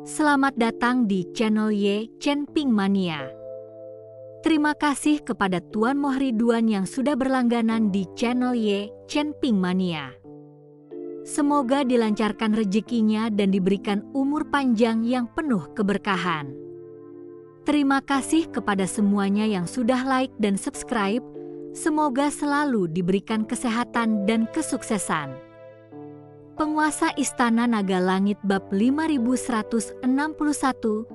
Selamat datang di channel Ye Chen Ping Mania. Terima kasih kepada Tuan Moh Ridwan yang sudah berlangganan di channel Ye Chen Ping Mania. Semoga dilancarkan rezekinya dan diberikan umur panjang yang penuh keberkahan. Terima kasih kepada semuanya yang sudah like dan subscribe. Semoga selalu diberikan kesehatan dan kesuksesan. Penguasa Istana Naga Langit bab 5161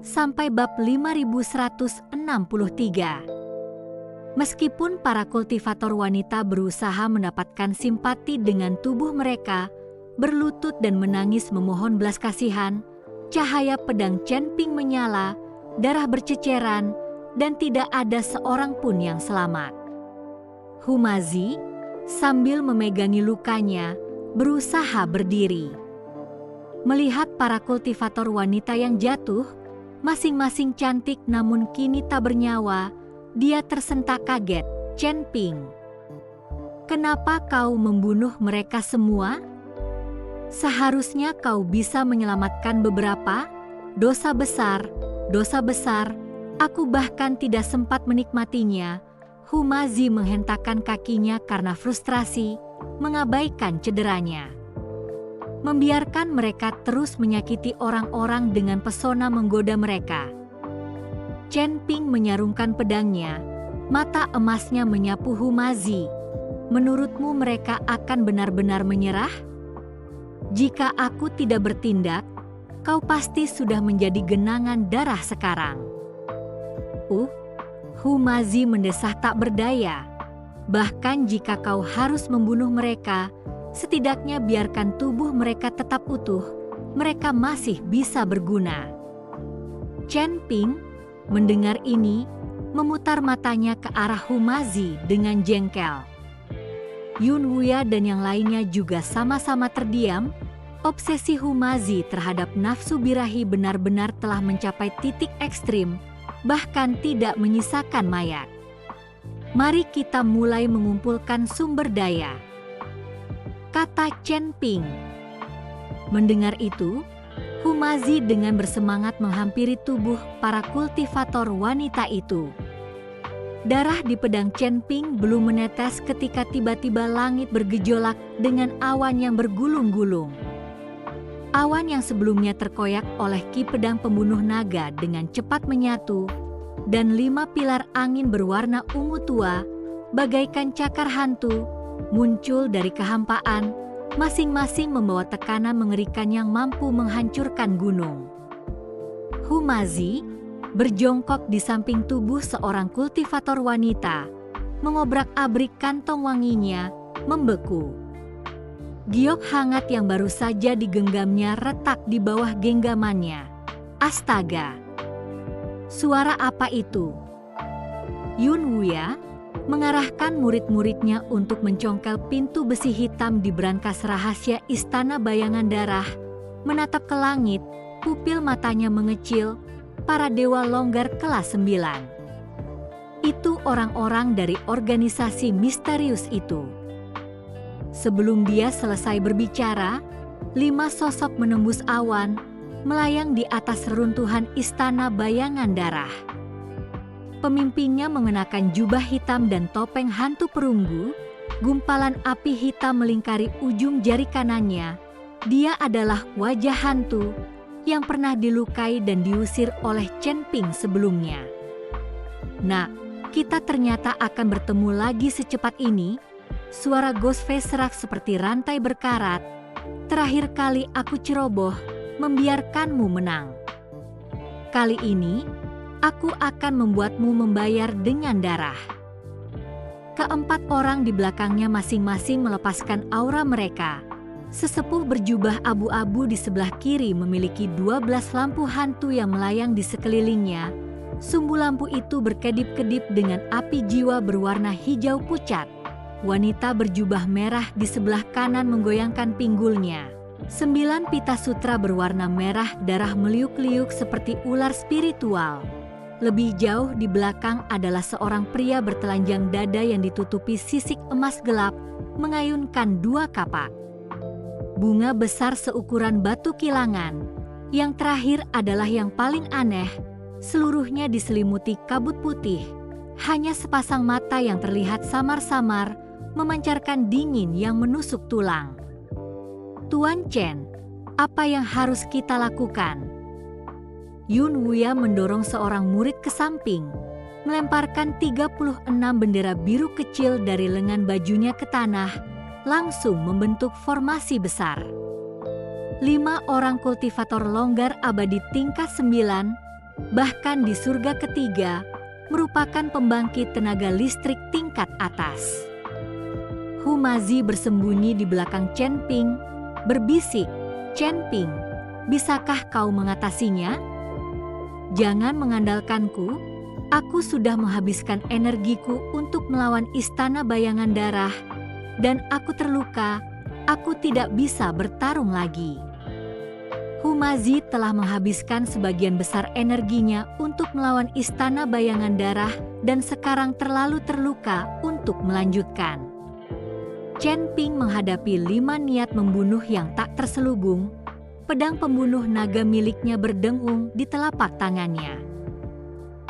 sampai bab 5163. Meskipun para kultivator wanita berusaha mendapatkan simpati dengan tubuh mereka, berlutut dan menangis memohon belas kasihan, cahaya pedang Chen Ping menyala, darah berceceran, dan tidak ada seorang pun yang selamat. Humazi, sambil memegangi lukanya, berusaha berdiri. Melihat para kultivator wanita yang jatuh, masing-masing cantik namun kini tak bernyawa, dia tersentak kaget. Chen Ping, kenapa kau membunuh mereka semua? Seharusnya kau bisa menyelamatkan beberapa. Dosa besar, aku bahkan tidak sempat menikmatinya. Humazi menghentakkan kakinya karena frustrasi, mengabaikan cederanya. Membiarkan mereka terus menyakiti orang-orang dengan pesona menggoda mereka. Chen Ping menyarungkan pedangnya, mata emasnya menyapu Humazi. Menurutmu mereka akan benar-benar menyerah? Jika aku tidak bertindak, kau pasti sudah menjadi genangan darah sekarang. Humazi mendesah tak berdaya. Bahkan jika kau harus membunuh mereka, setidaknya biarkan tubuh mereka tetap utuh. Mereka masih bisa berguna. Chen Ping mendengar ini, memutar matanya ke arah Humazi dengan jengkel. Yun Wuya dan yang lainnya juga sama-sama terdiam. Obsesi Humazi terhadap nafsu birahi benar-benar telah mencapai titik ekstrim, bahkan tidak menyisakan mayat. Mari kita mulai mengumpulkan sumber daya, kata Chen Ping. Mendengar itu, Humazi dengan bersemangat menghampiri tubuh para kultivator wanita itu. Darah di pedang Chen Ping belum menetes ketika tiba-tiba langit bergejolak dengan awan yang bergulung-gulung. Awan yang sebelumnya terkoyak oleh ki pedang pembunuh naga dengan cepat menyatu, dan 5 pilar angin berwarna ungu tua, bagaikan cakar hantu, muncul dari kehampaan, masing-masing membawa tekanan mengerikan yang mampu menghancurkan gunung. Humazi berjongkok di samping tubuh seorang kultivator wanita, mengobrak-abrik kantong wanginya, membeku. Giok hangat yang baru saja digenggamnya retak di bawah genggamannya. Astaga! Suara apa itu? Yun Wuya mengarahkan murid-muridnya untuk mencongkel pintu besi hitam di brankas rahasia Istana Bayangan Darah, menatap ke langit, pupil matanya mengecil, para dewa longgar kelas 9. Itu orang-orang dari organisasi misterius itu. Sebelum dia selesai berbicara, 5 sosok menembus awan, melayang di atas reruntuhan Istana Bayangan Darah. Pemimpinnya mengenakan jubah hitam dan topeng hantu perunggu, gumpalan api hitam melingkari ujung jari kanannya. Dia adalah wajah hantu yang pernah dilukai dan diusir oleh Chen Ping sebelumnya. Nah, kita ternyata akan bertemu lagi secepat ini. Suara Ghostface serak seperti rantai berkarat. Terakhir kali aku ceroboh, membiarkanmu menang. Kali ini, aku akan membuatmu membayar dengan darah. Keempat orang di belakangnya masing-masing melepaskan aura mereka. Sesepuh berjubah abu-abu di sebelah kiri memiliki 12 lampu hantu yang melayang di sekelilingnya. Sumbu lampu itu berkedip-kedip dengan api jiwa berwarna hijau pucat. Wanita berjubah merah di sebelah kanan menggoyangkan pinggulnya. 9 pita sutra berwarna merah darah meliuk-liuk seperti ular spiritual. Lebih jauh di belakang adalah seorang pria bertelanjang dada yang ditutupi sisik emas gelap, mengayunkan 2 kapak. Bunga besar seukuran batu kilangan, Yang terakhir adalah yang paling aneh, seluruhnya diselimuti kabut putih. Hanya sepasang mata yang terlihat samar-samar memancarkan dingin yang menusuk tulang. Tuan Chen, apa yang harus kita lakukan? Yun Wuya mendorong seorang murid ke samping, melemparkan 36 bendera biru kecil dari lengan bajunya ke tanah, langsung membentuk formasi besar. 5 orang kultivator longgar abadi tingkat 9, bahkan di surga ketiga, merupakan pembangkit tenaga listrik tingkat atas. Humazi bersembunyi di belakang Chen Ping, berbisik, "Chen Ping, bisakah kau mengatasinya? Jangan mengandalkanku, aku sudah menghabiskan energiku untuk melawan istana bayangan darah, dan aku terluka, aku tidak bisa bertarung lagi." Humazi telah menghabiskan sebagian besar energinya untuk melawan istana bayangan darah dan sekarang terlalu terluka untuk melanjutkan. Chen Ping menghadapi 5 niat membunuh yang tak terselubung. Pedang pembunuh naga miliknya berdengung di telapak tangannya.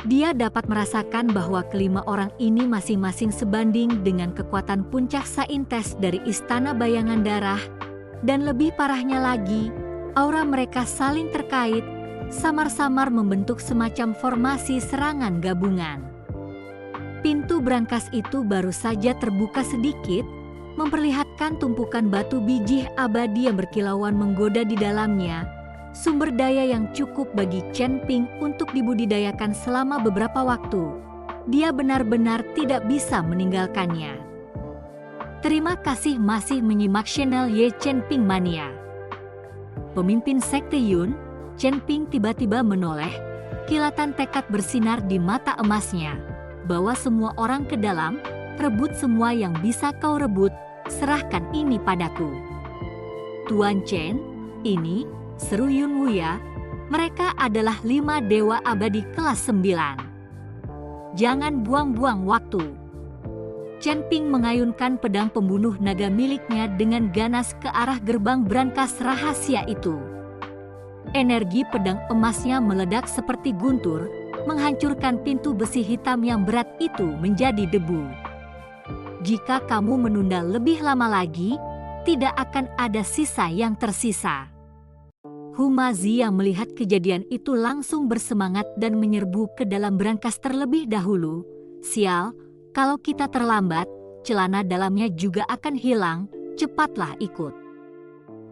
Dia dapat merasakan bahwa kelima orang ini masing-masing sebanding dengan kekuatan puncak saintes dari istana bayangan darah, dan lebih parahnya lagi, aura mereka saling terkait, samar-samar membentuk semacam formasi serangan gabungan. Pintu brankas itu baru saja terbuka sedikit, memperlihatkan tumpukan batu bijih abadi yang berkilauan menggoda di dalamnya, sumber daya yang cukup bagi Chen Ping untuk dibudidayakan selama beberapa waktu. Dia benar-benar tidak bisa meninggalkannya. Terima kasih masih menyimak channel Ye Chen Ping Mania. Pemimpin Sekte Yun, Chen Ping tiba-tiba menoleh, kilatan tekad bersinar di mata emasnya. Bawa semua orang ke dalam, rebut semua yang bisa kau rebut, serahkan ini padaku. Tuan Chen, ini, seru Yun Wuya, mereka adalah 5 dewa abadi kelas 9. Jangan buang-buang waktu. Chen Ping mengayunkan pedang pembunuh naga miliknya dengan ganas ke arah gerbang brankas rahasia itu. Energi pedang emasnya meledak seperti guntur, menghancurkan pintu besi hitam yang berat itu menjadi debu. Jika kamu menunda lebih lama lagi, tidak akan ada sisa yang tersisa. Humazi yang melihat kejadian itu langsung bersemangat dan menyerbu ke dalam brankas terlebih dahulu. Sial, kalau kita terlambat, celana dalamnya juga akan hilang, cepatlah ikut.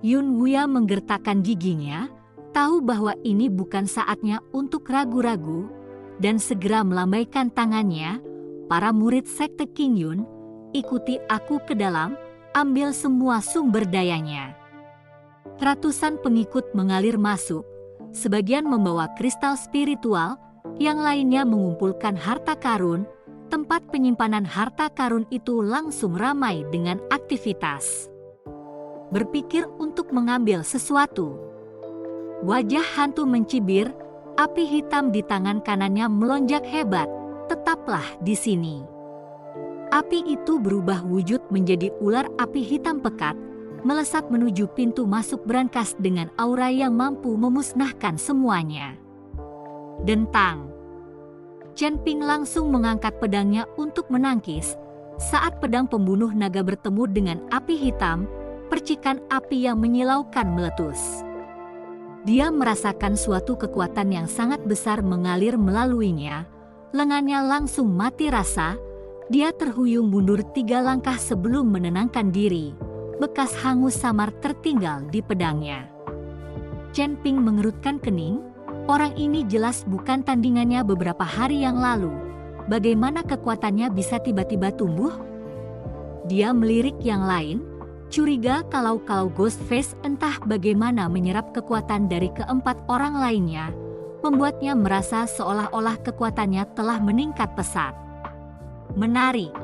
Yun Wuya menggertakkan giginya, tahu bahwa ini bukan saatnya untuk ragu-ragu, dan segera melambaikan tangannya. Para murid Sekte King Yun, ikuti aku ke dalam, ambil semua sumber dayanya. Ratusan pengikut mengalir masuk, sebagian membawa kristal spiritual, yang lainnya mengumpulkan harta karun. Tempat penyimpanan harta karun itu langsung ramai dengan aktivitas. Berpikir untuk mengambil sesuatu. Wajah hantu mencibir, api hitam di tangan kanannya melonjak hebat. Tetaplah di sini. Api itu berubah wujud menjadi ular api hitam pekat, melesat menuju pintu masuk brankas dengan aura yang mampu memusnahkan semuanya. Dentang. Chen Ping langsung mengangkat pedangnya untuk menangkis. Saat pedang pembunuh naga bertemu dengan api hitam, percikan api yang menyilaukan meletus. Dia merasakan suatu kekuatan yang sangat besar mengalir melaluinya. Lengannya langsung mati rasa. Dia terhuyung mundur 3 langkah sebelum menenangkan diri. Bekas hangus samar tertinggal di pedangnya. Chen Ping mengerutkan kening. Orang ini jelas bukan tandingannya beberapa hari yang lalu. Bagaimana kekuatannya bisa tiba-tiba tumbuh? Dia melirik yang lain, curiga kalau Ghostface entah bagaimana menyerap kekuatan dari keempat orang lainnya, membuatnya merasa seolah-olah kekuatannya telah meningkat pesat. Menarik.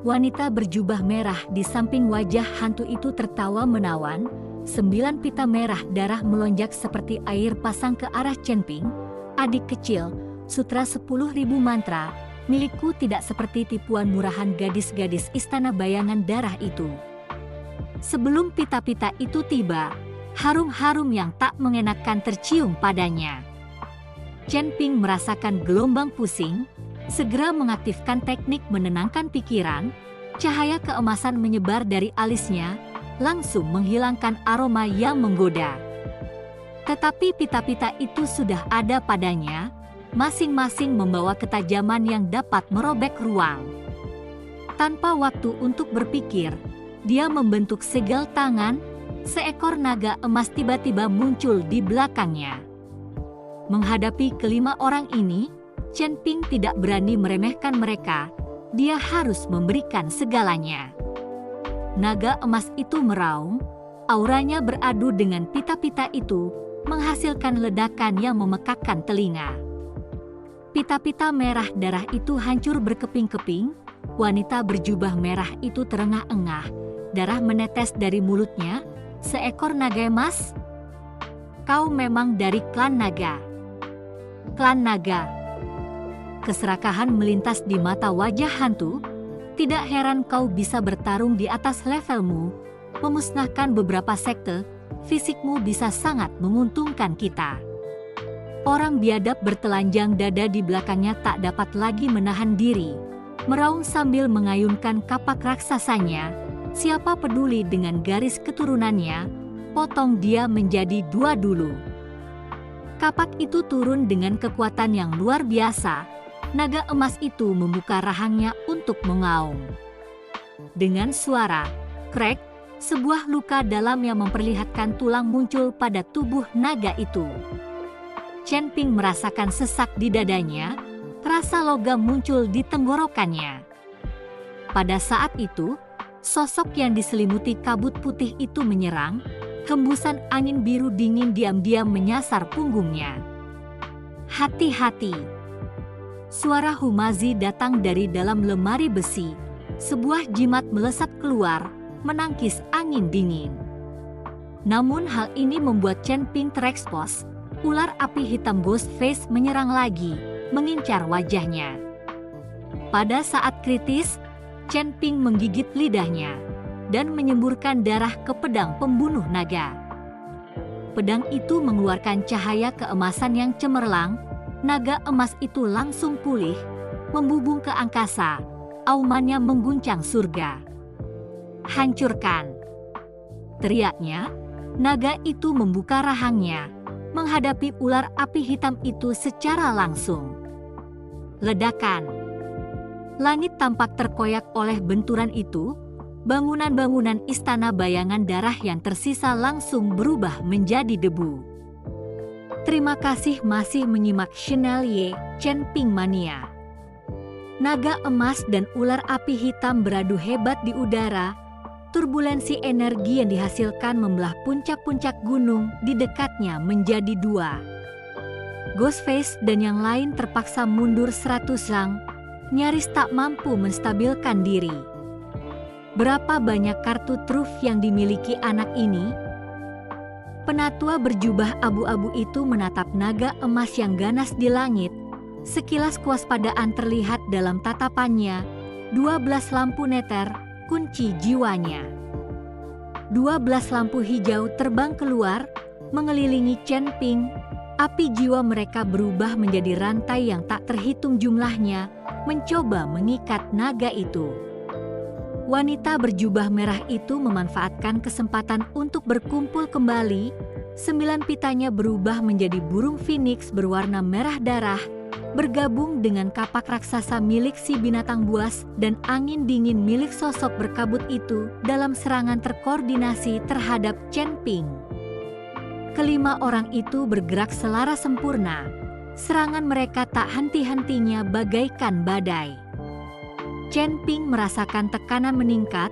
Wanita berjubah merah di samping wajah hantu itu tertawa menawan. 9 pita merah darah melonjak seperti air pasang ke arah Chen Ping. Adik kecil, sutra 10.000 mantra, milikku tidak seperti tipuan murahan gadis-gadis istana bayangan darah itu. Sebelum pita-pita itu tiba, Harum-harum yang tak mengenakan tercium padanya. Chen Ping merasakan gelombang pusing, segera mengaktifkan teknik menenangkan pikiran. Cahaya keemasan menyebar dari alisnya, langsung menghilangkan aroma yang menggoda. Tetapi pita-pita itu sudah ada padanya, masing-masing membawa ketajaman yang dapat merobek ruang. Tanpa waktu untuk berpikir, dia membentuk segel tangan, seekor naga emas tiba-tiba muncul di belakangnya. Menghadapi kelima orang ini, Chen Ping tidak berani meremehkan mereka. Dia harus memberikan segalanya. Naga emas itu meraung, auranya beradu dengan pita-pita itu, menghasilkan ledakan yang memekakkan telinga. Pita-pita merah darah itu hancur berkeping-keping, wanita berjubah merah itu terengah-engah, darah menetes dari mulutnya. Seekor naga emas? Kau memang dari klan naga. Klan naga. Keserakahan melintas di mata wajah hantu. Tidak heran kau bisa bertarung di atas levelmu, memusnahkan beberapa sekte, fisikmu bisa sangat menguntungkan kita. Orang biadab bertelanjang dada di belakangnya tak dapat lagi menahan diri. Meraung sambil mengayunkan kapak raksasanya, siapa peduli dengan garis keturunannya, potong dia menjadi dua dulu. Kapak itu turun dengan kekuatan yang luar biasa. Naga emas itu membuka rahangnya untuk mengaum. Dengan suara krek, sebuah luka dalam yang memperlihatkan tulang muncul pada tubuh naga itu. Chen Ping merasakan sesak di dadanya, rasa logam muncul di tenggorokannya. Pada saat itu, sosok yang diselimuti kabut putih itu menyerang, hembusan angin biru dingin diam-diam menyasar punggungnya. Hati-hati! Suara Humazi datang dari dalam lemari besi. Sebuah jimat melesat keluar, menangkis angin dingin. Namun hal ini membuat Chen Ping terekspos. Ular api hitam Ghostface menyerang lagi, mengincar wajahnya. Pada saat kritis, Chen Ping menggigit lidahnya dan menyemburkan darah ke pedang pembunuh naga. Pedang itu mengeluarkan cahaya keemasan yang cemerlang. Naga emas itu langsung pulih, membubung ke angkasa, aumannya mengguncang surga. Hancurkan! Teriaknya, naga itu membuka rahangnya, menghadapi ular api hitam itu secara langsung. Ledakan! Langit tampak terkoyak oleh benturan itu, bangunan-bangunan istana bayangan darah yang tersisa langsung berubah menjadi debu. Terima kasih masih menyimak channel Chen Ping Mania. Naga emas dan ular api hitam beradu hebat di udara. Turbulensi energi yang dihasilkan membelah puncak-puncak gunung di dekatnya menjadi dua. Ghostface dan yang lain terpaksa mundur 100 lang, nyaris tak mampu menstabilkan diri. Berapa banyak kartu truf yang dimiliki anak ini? Penatua berjubah abu-abu itu menatap naga emas yang ganas di langit. Sekilas kewaspadaan terlihat dalam tatapannya. 12 lampu neter, kunci jiwanya. 12 lampu hijau terbang keluar, mengelilingi Chen Ping. Api jiwa mereka berubah menjadi rantai yang tak terhitung jumlahnya, mencoba mengikat naga itu. Wanita berjubah merah itu memanfaatkan kesempatan untuk berkumpul kembali. 9 pitanya berubah menjadi burung phoenix berwarna merah darah, bergabung dengan kapak raksasa milik si binatang buas dan angin dingin milik sosok berkabut itu dalam serangan terkoordinasi terhadap Chen Ping. Kelima orang itu bergerak selaras sempurna. Serangan mereka tak henti-hentinya bagaikan badai. Chen Ping merasakan tekanan meningkat.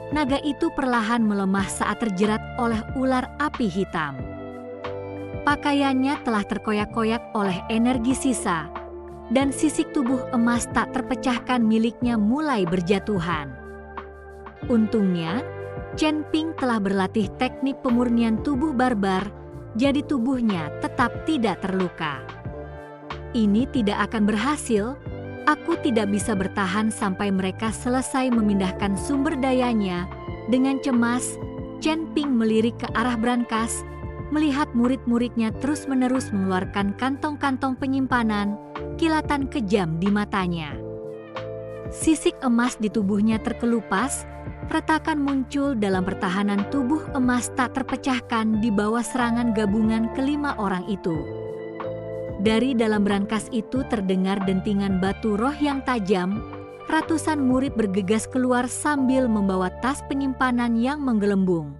Naga itu perlahan melemah saat terjerat oleh ular api hitam. Pakaiannya telah terkoyak-koyak oleh energi sisa, dan sisik tubuh emas tak terpecahkan miliknya mulai berjatuhan. Untungnya, Chen Ping telah berlatih teknik pemurnian tubuh barbar, jadi tubuhnya tetap tidak terluka. Ini tidak akan berhasil. Aku tidak bisa bertahan sampai mereka selesai memindahkan sumber dayanya. Dengan cemas, Chen Ping melirik ke arah brankas, melihat murid-muridnya terus-menerus mengeluarkan kantong-kantong penyimpanan, kilatan kejam di matanya. Sisik emas di tubuhnya terkelupas, retakan muncul dalam pertahanan tubuh emas tak terpecahkan di bawah serangan gabungan kelima orang itu. Dari dalam brankas itu terdengar dentingan batu roh yang tajam, ratusan murid bergegas keluar sambil membawa tas penyimpanan yang menggelembung.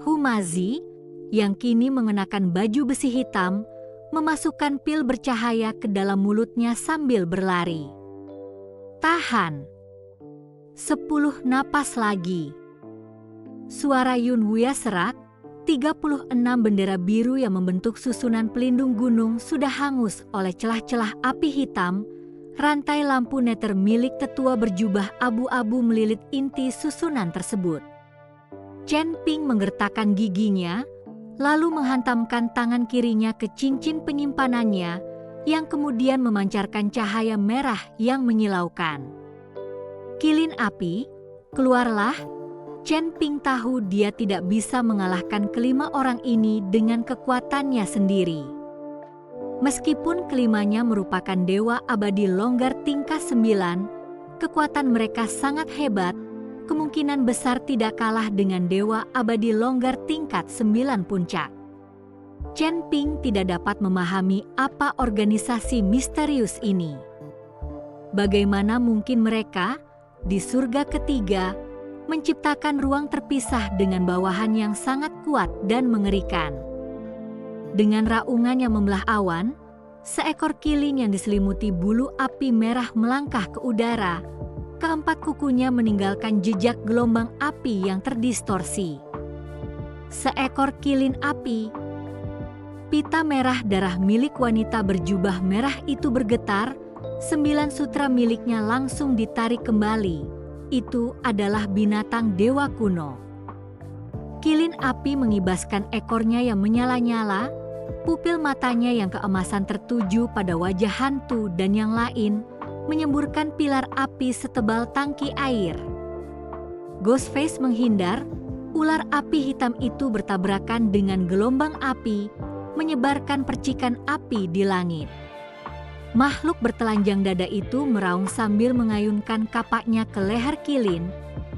Humazi, yang kini mengenakan baju besi hitam, memasukkan pil bercahaya ke dalam mulutnya sambil berlari. Tahan. 10 napas lagi. Suara Yun Wuya serak, 36 bendera biru yang membentuk susunan pelindung gunung sudah hangus oleh celah-celah api hitam. Rantai lampu neter milik tetua berjubah abu-abu melilit inti susunan tersebut. Chen Ping menggertakkan giginya, lalu menghantamkan tangan kirinya ke cincin penyimpanannya yang kemudian memancarkan cahaya merah yang menyilaukan. Kilin api, keluarlah. Chen Ping tahu dia tidak bisa mengalahkan kelima orang ini dengan kekuatannya sendiri. Meskipun kelimanya merupakan dewa abadi longgar tingkat 9, kekuatan mereka sangat hebat, kemungkinan besar tidak kalah dengan dewa abadi longgar tingkat 9 puncak. Chen Ping tidak dapat memahami apa organisasi misterius ini. Bagaimana mungkin mereka, di surga ketiga, menciptakan ruang terpisah dengan bawahan yang sangat kuat dan mengerikan. Dengan raungan yang membelah awan, seekor kilin yang diselimuti bulu api merah melangkah ke udara. Keempat kukunya meninggalkan jejak gelombang api yang terdistorsi. Seekor kilin api. Pita merah darah milik wanita berjubah merah itu bergetar, 9 sutra miliknya langsung ditarik kembali. Itu adalah binatang dewa kuno. Kilin api mengibaskan ekornya yang menyala-nyala, pupil matanya yang keemasan tertuju pada wajah hantu dan yang lain, menyemburkan pilar api setebal tangki air. Ghostface menghindar, ular api hitam itu bertabrakan dengan gelombang api, menyebarkan percikan api di langit. Makhluk bertelanjang dada itu meraung sambil mengayunkan kapaknya ke leher kilin,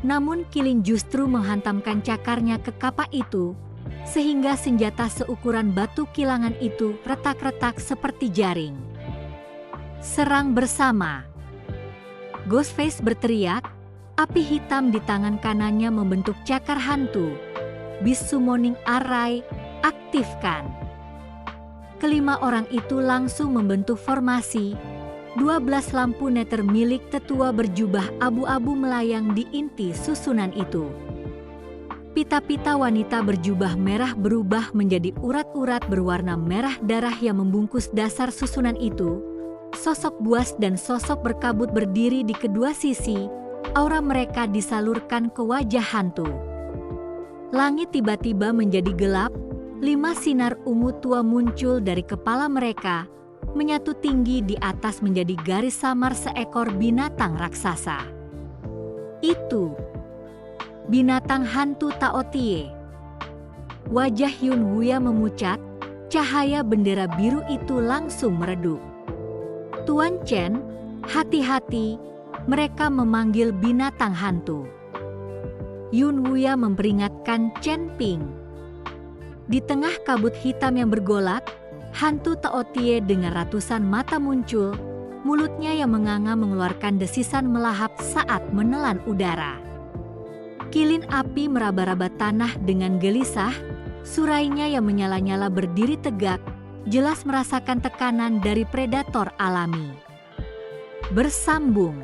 namun kilin justru menghantamkan cakarnya ke kapak itu, sehingga senjata seukuran batu kilangan itu retak-retak seperti jaring. Serang bersama. Ghostface berteriak, api hitam di tangan kanannya membentuk cakar hantu. Beast Summoning Array, aktifkan. Kelima orang itu langsung membentuk formasi. 12 lampu neter milik tetua berjubah abu-abu melayang di inti susunan itu. Pita-pita wanita berjubah merah berubah menjadi urat-urat berwarna merah darah yang membungkus dasar susunan itu. Sosok buas dan sosok berkabut berdiri di kedua sisi. Aura mereka disalurkan ke wajah hantu. Langit tiba-tiba menjadi gelap. 5 sinar ungu tua muncul dari kepala mereka, menyatu tinggi di atas menjadi garis samar seekor binatang raksasa. Itu binatang hantu Taotie. Wajah Yun Wuya memucat, cahaya bendera biru itu langsung meredup. Tuan Chen, hati-hati, mereka memanggil binatang hantu. Yun Wuya memperingatkan Chen Ping. Di tengah kabut hitam yang bergolak, hantu Taotie dengan ratusan mata muncul, mulutnya yang menganga mengeluarkan desisan melahap saat menelan udara. Kilin api meraba-raba tanah dengan gelisah, surainya yang menyala-nyala berdiri tegak, jelas merasakan tekanan dari predator alami. Bersambung.